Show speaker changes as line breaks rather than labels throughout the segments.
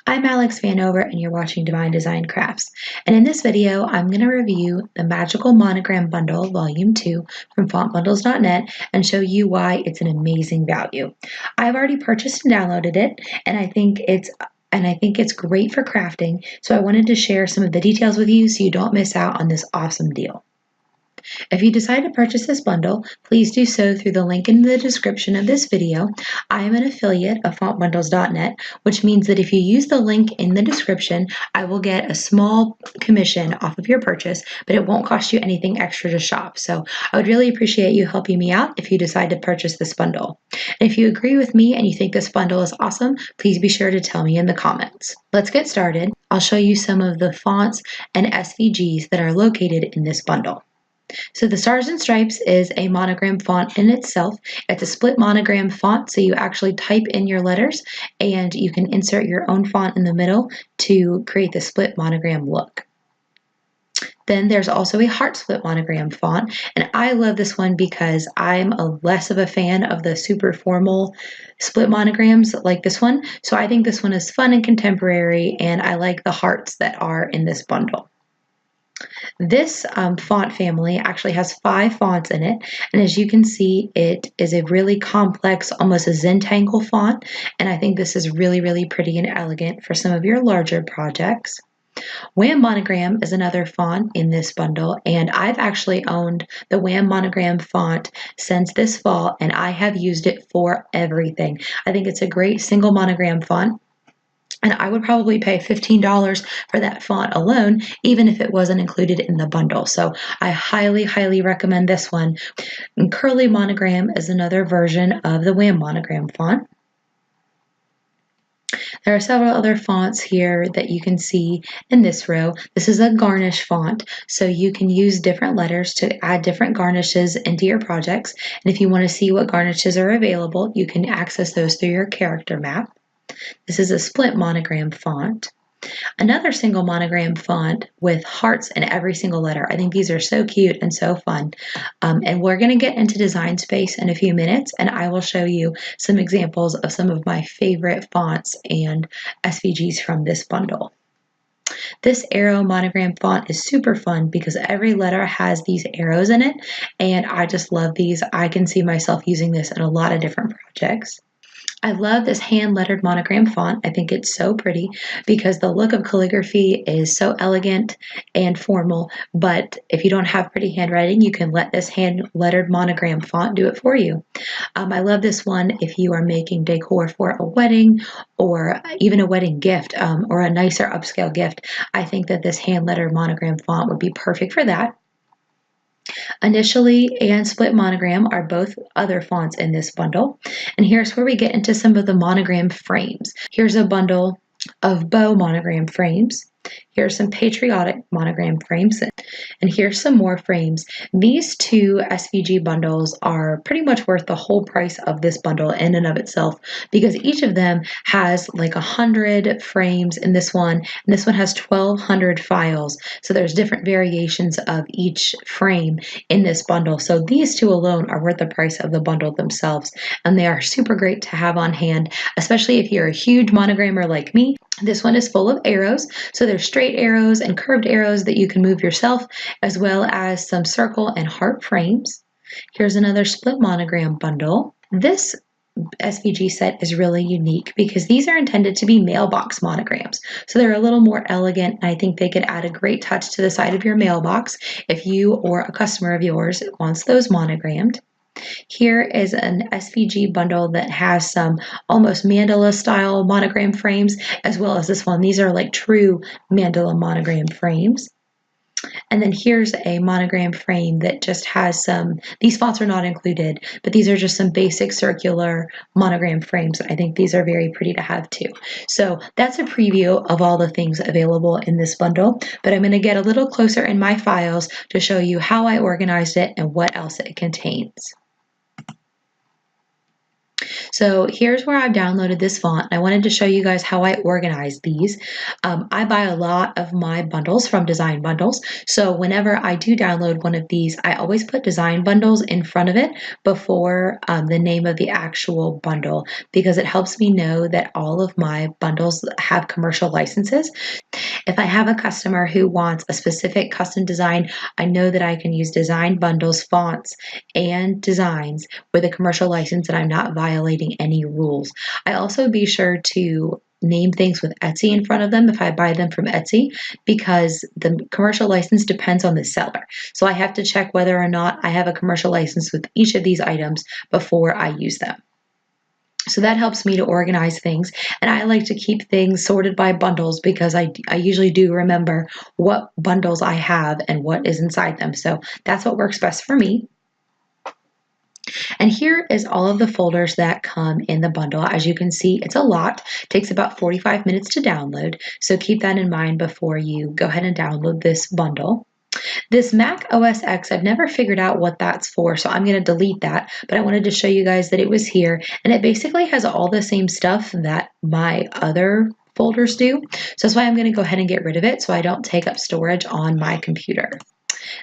I'm Alex Vanover and you're watching Divine Design Crafts. And in this video, I'm going to review the Magical Monogram Bundle Volume 2 from fontbundles.net and show you why it's an amazing value. I've already purchased and downloaded it, and I think it's great for crafting, so I wanted to share some of the details with you so you don't miss out on this awesome deal. If you decide to purchase this bundle, please do so through the link in the description of this video. I am an affiliate of fontbundles.net, which means that if you use the link in the description, I will get a small commission off of your purchase, but it won't cost you anything extra to shop. So I would really appreciate you helping me out if you decide to purchase this bundle. And if you agree with me and you think this bundle is awesome, please be sure to tell me in the comments. Let's get started. I'll show you some of the fonts and SVGs that are located in this bundle. So the Stars and Stripes is a monogram font in itself. It's a split monogram font, so you actually type in your letters and you can insert your own font in the middle to create the split monogram look. Then there's also a heart split monogram font, and I love this one because I'm less of a fan of the super formal split monograms like this one. So I think this one is fun and contemporary, and I like the hearts that are in this bundle. This font family actually has 5 fonts in it, and as you can see, it is a really complex, almost a Zentangle font, and I think this is really, really pretty and elegant for some of your larger projects. Wham Monogram is another font in this bundle, and I've actually owned the Wham Monogram font since this fall, and I have used it for everything. I think it's a great single monogram font. And I would probably pay $15 for that font alone, even if it wasn't included in the bundle. So I highly, highly recommend this one. And Curly Monogram is another version of the Wham Monogram font. There are several other fonts here that you can see in this row. This is a garnish font, so you can use different letters to add different garnishes into your projects. And if you want to see what garnishes are available, you can access those through your character map. This is a split monogram font. Another single monogram font with hearts in every single letter. I think these are so cute and so fun. And we're going to get into Design Space in a few minutes, and I will show you some examples of some of my favorite fonts and SVGs from this bundle. This arrow monogram font is super fun because every letter has these arrows in it, and I just love these. I can see myself using this in a lot of different projects. I love this hand-lettered monogram font. I think it's so pretty because the look of calligraphy is so elegant and formal, but if you don't have pretty handwriting, you can let this hand-lettered monogram font do it for you. I love this one if you are making decor for a wedding or even a wedding gift or a nicer upscale gift. I think that this hand-lettered monogram font would be perfect for that. Initially and Split Monogram are both other fonts in this bundle. And here's where we get into some of the monogram frames. Here's a bundle of bow monogram frames. Here's some patriotic monogram frames, and here's some more frames. These 2 SVG bundles are pretty much worth the whole price of this bundle in and of itself because each of them has like 100 frames in this one, and this one has 1,200 files. So there's different variations of each frame in this bundle. So these 2 alone are worth the price of the bundle themselves, and they are super great to have on hand, especially if you're a huge monogrammer like me. This one is full of arrows, so there's straight arrows and curved arrows that you can move yourself, as well as some circle and heart frames. Here's another split monogram bundle. This SVG set is really unique because these are intended to be mailbox monograms. So they're a little more elegant, and I think they could add a great touch to the side of your mailbox if you or a customer of yours wants those monogrammed. Here is an SVG bundle that has some almost mandala style monogram frames, as well as this one. These are like true mandala monogram frames. And then here's a monogram frame that just has these fonts are not included, but these are just some basic circular monogram frames. I think these are very pretty to have too. So that's a preview of all the things available in this bundle, but I'm going to get a little closer in my files to show you how I organized it and what else it contains. So here's where I've downloaded this font. I wanted to show you guys how I organize these. I buy a lot of my bundles from Design Bundles. So whenever I do download one of these, I always put Design Bundles in front of it before the name of the actual bundle, because it helps me know that all of my bundles have commercial licenses. If I have a customer who wants a specific custom design, I know that I can use Design Bundles fonts and designs with a commercial license and I'm not violating any rules. I also be sure to name things with Etsy in front of them if I buy them from Etsy, because the commercial license depends on the seller. So I have to check whether or not I have a commercial license with each of these items before I use them. So that helps me to organize things, and I like to keep things sorted by bundles because I usually do remember what bundles I have and what is inside them. So that's what works best for me. And here is all of the folders that come in the bundle. As you can see, it's a lot. It takes about 45 minutes to download, so keep that in mind before you go ahead and download this bundle. This Mac OS X, I've never figured out what that's for, so I'm going to delete that, but I wanted to show you guys that it was here, and it basically has all the same stuff that my other folders do, so that's why I'm going to go ahead and get rid of it so I don't take up storage on my computer.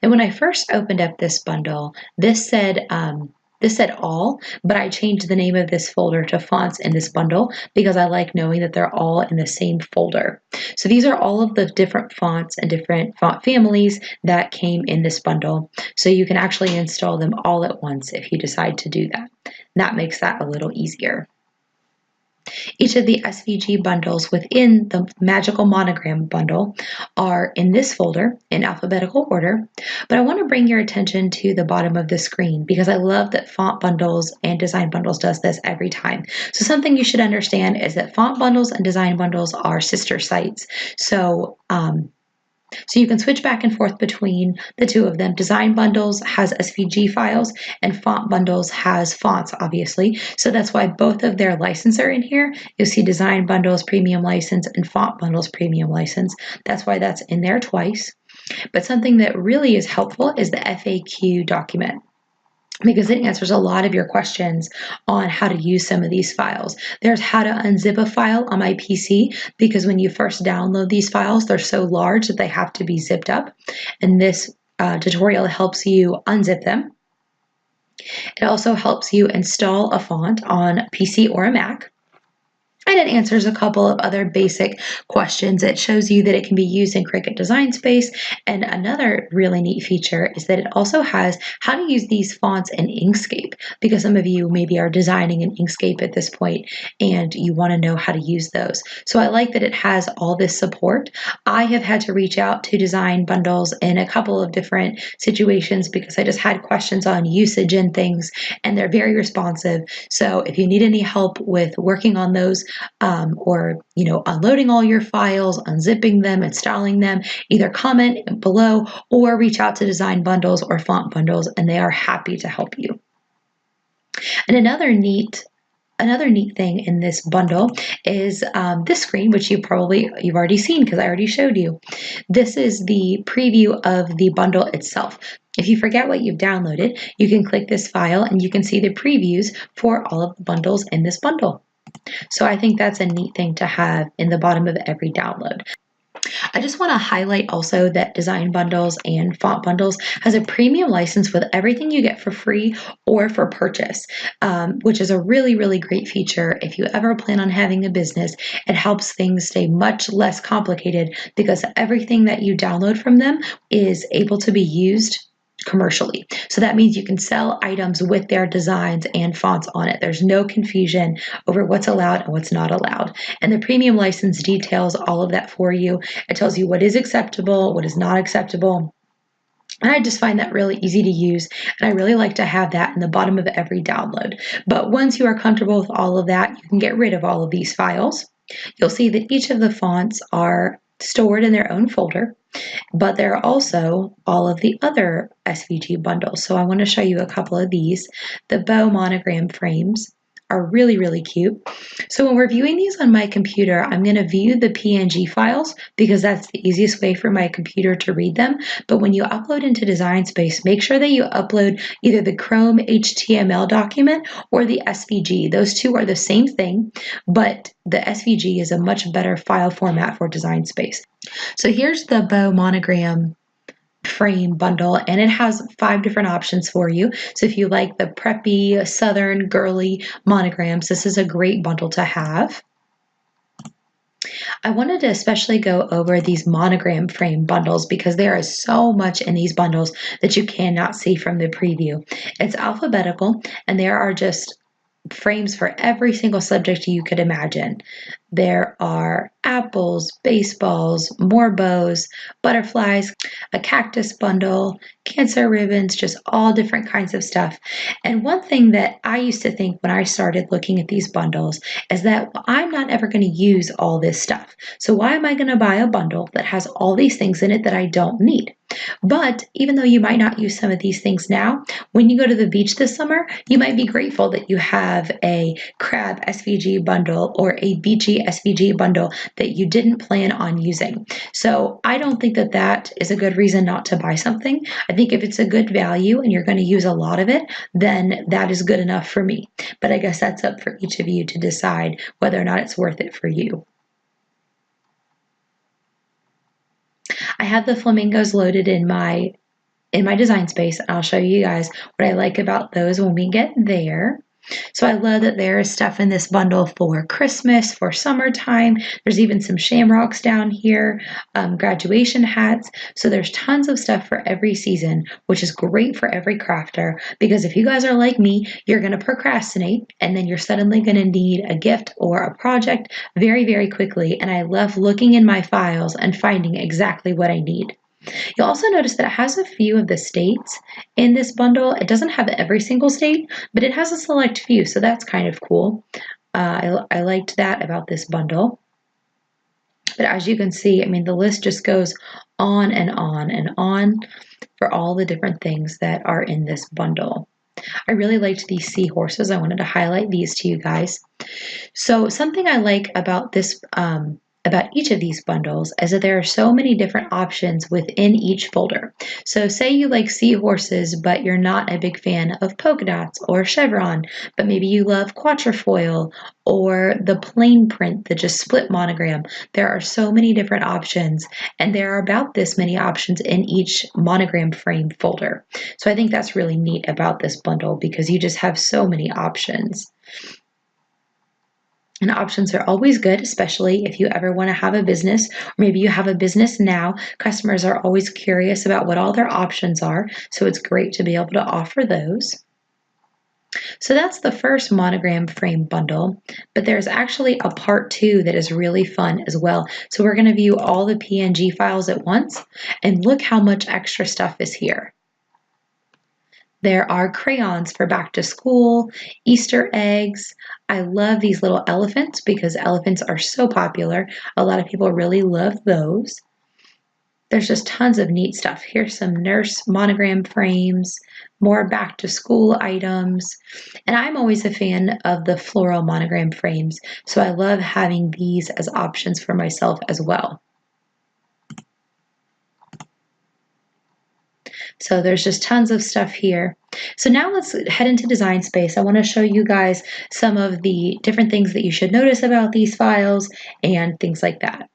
And when I first opened up this bundle, this said all, but I changed the name of this folder to fonts in this bundle because I like knowing that they're all in the same folder. So these are all of the different fonts and different font families that came in this bundle. So you can actually install them all at once if you decide to do that. And that makes that a little easier. Each of the SVG bundles within the Magical Monogram bundle are in this folder in alphabetical order, but I want to bring your attention to the bottom of the screen because I love that Font Bundles and Design Bundles does this every time. So something you should understand is that Font Bundles and Design Bundles are sister sites. So you can switch back and forth between the two of them. Design Bundles has SVG files and Font Bundles has fonts, obviously. So that's why both of their licenses are in here. You'll see Design Bundles Premium License and Font Bundles Premium License. That's why that's in there twice. But something that really is helpful is the FAQ document, because it answers a lot of your questions on how to use some of these files. There's how to unzip a file on my PC, because when you first download these files, they're so large that they have to be zipped up. And this tutorial helps you unzip them. It also helps you install a font on a PC or a Mac. And it answers a couple of other basic questions. It shows you that it can be used in Cricut Design Space. And another really neat feature is that it also has how to use these fonts in Inkscape, because some of you maybe are designing in Inkscape at this point and you want to know how to use those. So I like that it has all this support. I have had to reach out to Design Bundles in a couple of different situations because I just had questions on usage and things, and they're very responsive. So if you need any help with working on those, or unloading all your files, unzipping them, installing them, either comment below or reach out to Design Bundles or Font Bundles, and they are happy to help you. And another neat thing in this bundle is this screen, which you've already seen because I already showed you. This is the preview of the bundle itself. If you forget what you've downloaded, you can click this file and you can see the previews for all of the bundles in this bundle. So I think that's a neat thing to have in the bottom of every download. I just want to highlight also that Design Bundles and Font Bundles has a premium license with everything you get for free or for purchase, which is a really, really great feature. If you ever plan on having a business, it helps things stay much less complicated because everything that you download from them is able to be used commercially. So that means you can sell items with their designs and fonts on it. There's no confusion over what's allowed and what's not allowed. And the premium license details all of that for you. It tells you what is acceptable, what is not acceptable. And I just find that really easy to use, and I really like to have that in the bottom of every download. But once you are comfortable with all of that, you can get rid of all of these files. You'll see that each of the fonts are stored in their own folder, but there are also all of the other SVG bundles. So I want to show you a couple of these. The Monogram Frames are really, really cute. So when we're viewing these on my computer, I'm going to view the PNG files because that's the easiest way for my computer to read them. But when you upload into Design Space, make sure that you upload either the Chrome HTML document or the SVG. Those two are the same thing, but the SVG is a much better file format for Design Space. So here's the Bow Monogram Frame bundle, and it has 5 different options for you. So if you like the preppy, southern, girly monograms, this is a great bundle to have. I wanted to especially go over these monogram frame bundles because there is so much in these bundles that you cannot see from the preview. It's alphabetical, and there are just frames for every single subject you could imagine. There are apples, baseballs, more bows, butterflies, a cactus bundle, cancer ribbons, just all different kinds of stuff. And one thing that I used to think when I started looking at these bundles is that I'm not ever going to use all this stuff. So why am I going to buy a bundle that has all these things in it that I don't need? But even though you might not use some of these things now, when you go to the beach this summer, you might be grateful that you have a crab SVG bundle or a beachy SVG bundle that you didn't plan on using. So I don't think that that is a good reason not to buy something. I think if it's a good value and you're going to use a lot of it, then that is good enough for me. But I guess that's up for each of you to decide whether or not it's worth it for you. I have the flamingos loaded in my Design Space, and I'll show you guys what I like about those when we get there. So I love that there is stuff in this bundle for Christmas, for summertime. There's even some shamrocks down here, graduation hats. So there's tons of stuff for every season, which is great for every crafter because if you guys are like me, you're going to procrastinate and then you're suddenly going to need a gift or a project very, very quickly. And I love looking in my files and finding exactly what I need. You'll also notice that it has a few of the states in this bundle. It doesn't have every single state, but it has a select few, so that's kind of cool. I liked that about this bundle. But as you can see, I mean, the list just goes on and on and on for all the different things that are in this bundle. I really liked these seahorses. I wanted to highlight these to you guys. So something I like about this about each of these bundles is that there are so many different options within each folder. So say you like seahorses, but you're not a big fan of polka dots or chevron, but maybe you love quatrefoil or the plain print, the just split monogram. There are so many different options, and there are about this many options in each monogram frame folder. So I think that's really neat about this bundle because you just have so many options. And options are always good, especially if you ever want to have a business, or maybe you have a business now. Customers are always curious about what all their options are, so it's great to be able to offer those. So that's the first monogram frame bundle, but there's actually a part 2 that is really fun as well. So we're going to view all the PNG files at once, and look how much extra stuff is here. There are crayons for back to school, Easter eggs. I love these little elephants because elephants are so popular. A lot of people really love those. There's just tons of neat stuff. Here's some nurse monogram frames, more back to school items. And I'm always a fan of the floral monogram frames, so I love having these as options for myself as well. So there's just tons of stuff here. So now let's head into Design Space. I want to show you guys some of the different things that you should notice about these files and things like that.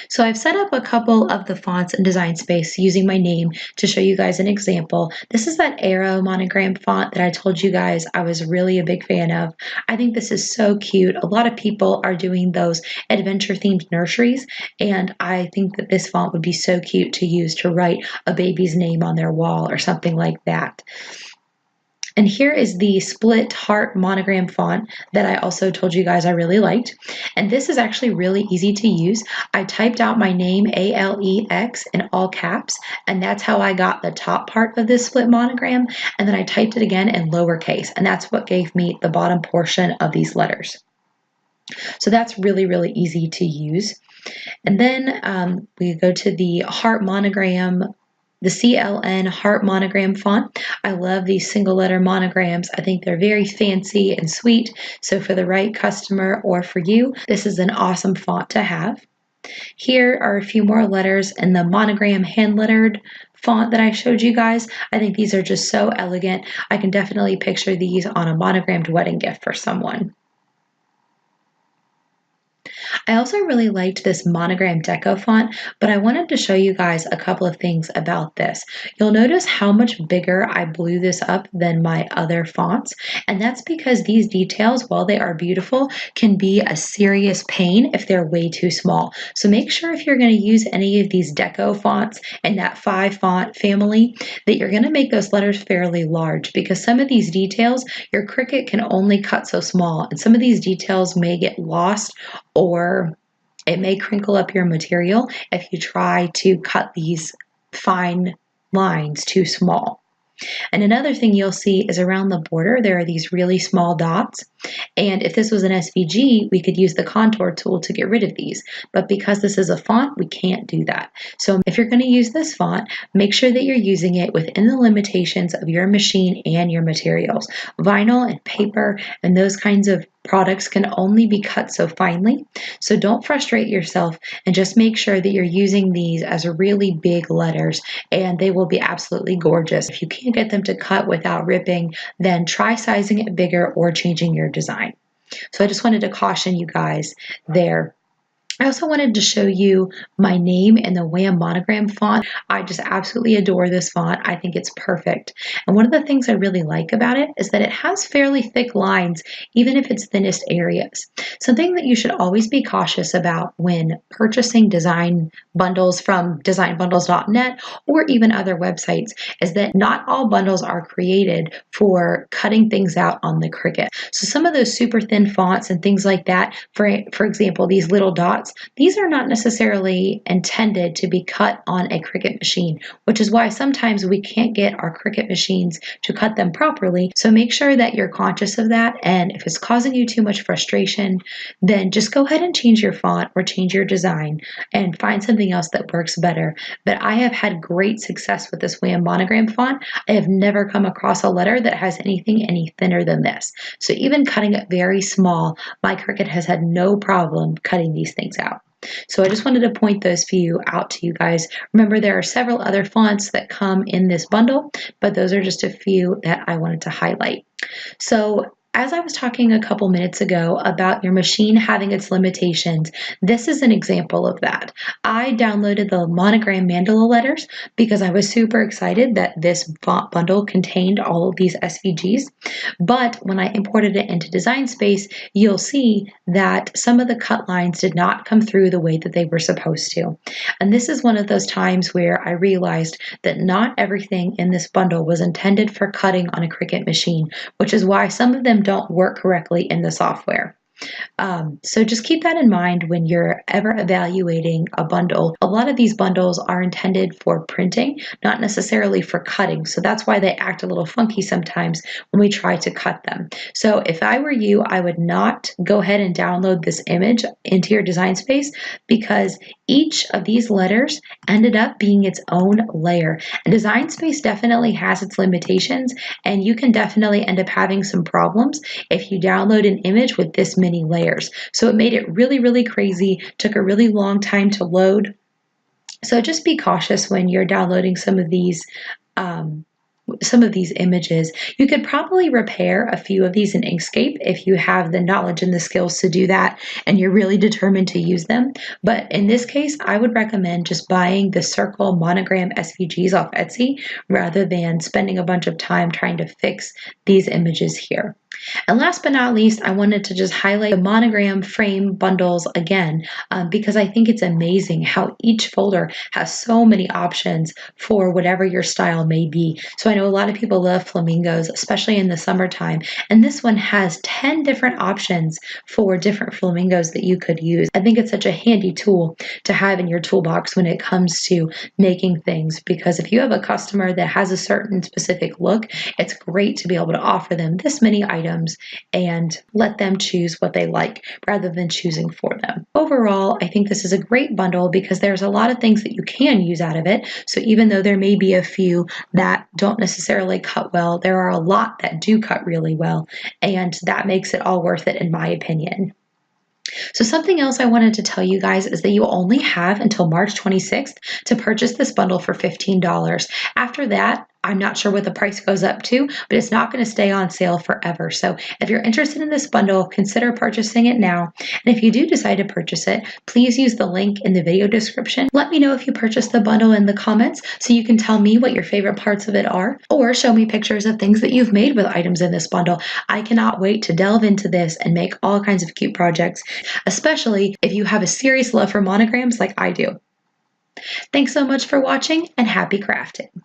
So I've set up a couple of the fonts in Design Space using my name to show you guys an example. This is that Arrow monogram font that I told you guys I was really a big fan of. I think this is so cute. A lot of people are doing those adventure themed nurseries, and I think that this font would be so cute to use to write a baby's name on their wall or something like that. And here is the split heart monogram font that I also told you guys I really liked. And this is actually really easy to use. I typed out my name, ALEX, in all caps, and that's how I got the top part of this split monogram. And then I typed it again in lowercase, and that's what gave me the bottom portion of these letters. So that's really, really easy to use. And then we go to the heart monogram the CLN Heart Monogram font. I love these single letter monograms. I think they're very fancy and sweet. So for the right customer or for you, this is an awesome font to have. Here are a few more letters in the monogram hand lettered font that I showed you guys. I think these are just so elegant. I can definitely picture these on a monogrammed wedding gift for someone. I also really liked this Monogram Deco font, but I wanted to show you guys a couple of things about this. You'll notice how much bigger I blew this up than my other fonts, and that's because these details, while they are beautiful, can be a serious pain if they're way too small. So make sure if you're going to use any of these Deco fonts in that 5 font family, that you're going to make those letters fairly large, because some of these details, your Cricut can only cut so small, and some of these details may get lost, or it may crinkle up your material if you try to cut these fine lines too small. And another thing you'll see is around the border, there are these really small dots. And if this was an SVG, we could use the contour tool to get rid of these. But because this is a font, we can't do that. So if you're going to use this font, make sure that you're using it within the limitations of your machine and your materials. Vinyl and paper and those kinds of products can only be cut so finely. So don't frustrate yourself and just make sure that you're using these as really big letters, and they will be absolutely gorgeous. If you can't get them to cut without ripping, then try sizing it bigger or changing your design. So I just wanted to caution you guys there. I also wanted to show you my name in the Wham Monogram font. I just absolutely adore this font. I think it's perfect. And one of the things I really like about it is that it has fairly thick lines, even if it's thinnest areas. Something that you should always be cautious about when purchasing design bundles from designbundles.net or even other websites is that not all bundles are created for cutting things out on the Cricut. So some of those super thin fonts and things like that, for example, these little dots, these are not necessarily intended to be cut on a Cricut machine, which is why sometimes we can't get our Cricut machines to cut them properly. So make sure that you're conscious of that, and if it's causing you too much frustration, then just go ahead and change your font or change your design and find something else that works better. But I have had great success with this Wham Monogram font. I have never come across a letter that has anything any thinner than this. So even cutting it very small, my Cricut has had no problem cutting these things out. So I just wanted to point those few out to you guys. Remember, there are several other fonts that come in this bundle, but those are just a few that I wanted to highlight. So as I was talking a couple minutes ago about your machine having its limitations, this is an example of that. I downloaded the Monogram Mandala letters because I was super excited that this font bundle contained all of these SVGs. But when I imported it into Design Space, you'll see that some of the cut lines did not come through the way that they were supposed to. And this is one of those times where I realized that not everything in this bundle was intended for cutting on a Cricut machine, which is why some of them don't work correctly in the software. So just keep that in mind when you're ever evaluating a bundle. A lot of these bundles are intended for printing, not necessarily for cutting. So that's why they act a little funky sometimes when we try to cut them. So if I were you, I would not go ahead and download this image into your Design Space, because each of these letters ended up being its own layer. And Design Space definitely has its limitations, and you can definitely end up having some problems if you download an image with this many layers. So it made it really, really crazy, took a really long time to load. So just be cautious when you're downloading some of these images. You could probably repair a few of these in Inkscape if you have the knowledge and the skills to do that and you're really determined to use them. But in this case, I would recommend just buying the Circle Monogram SVGs off Etsy rather than spending a bunch of time trying to fix these images here. And last but not least, I wanted to just highlight the Monogram Frame bundles again, because I think it's amazing how each folder has so many options for whatever your style may be. So I know a lot of people love flamingos, especially in the summertime, and this one has 10 different options for different flamingos that you could use. I think it's such a handy tool to have in your toolbox when it comes to making things, because if you have a customer that has a certain specific look, it's great to be able to offer them this many items and let them choose what they like rather than choosing for them. Overall, I think this is a great bundle because there's a lot of things that you can use out of it. So even though there may be a few that don't necessarily cut well, there are a lot that do cut really well, and that makes it all worth it in my opinion. So something else I wanted to tell you guys is that you only have until March 26th to purchase this bundle for $15. After that, I'm not sure what the price goes up to, but it's not going to stay on sale forever. So if you're interested in this bundle, consider purchasing it now. And if you do decide to purchase it, please use the link in the video description. Let me know if you purchased the bundle in the comments so you can tell me what your favorite parts of it are, or show me pictures of things that you've made with items in this bundle. I cannot wait to delve into this and make all kinds of cute projects, especially if you have a serious love for monograms like I do. Thanks so much for watching, and happy crafting!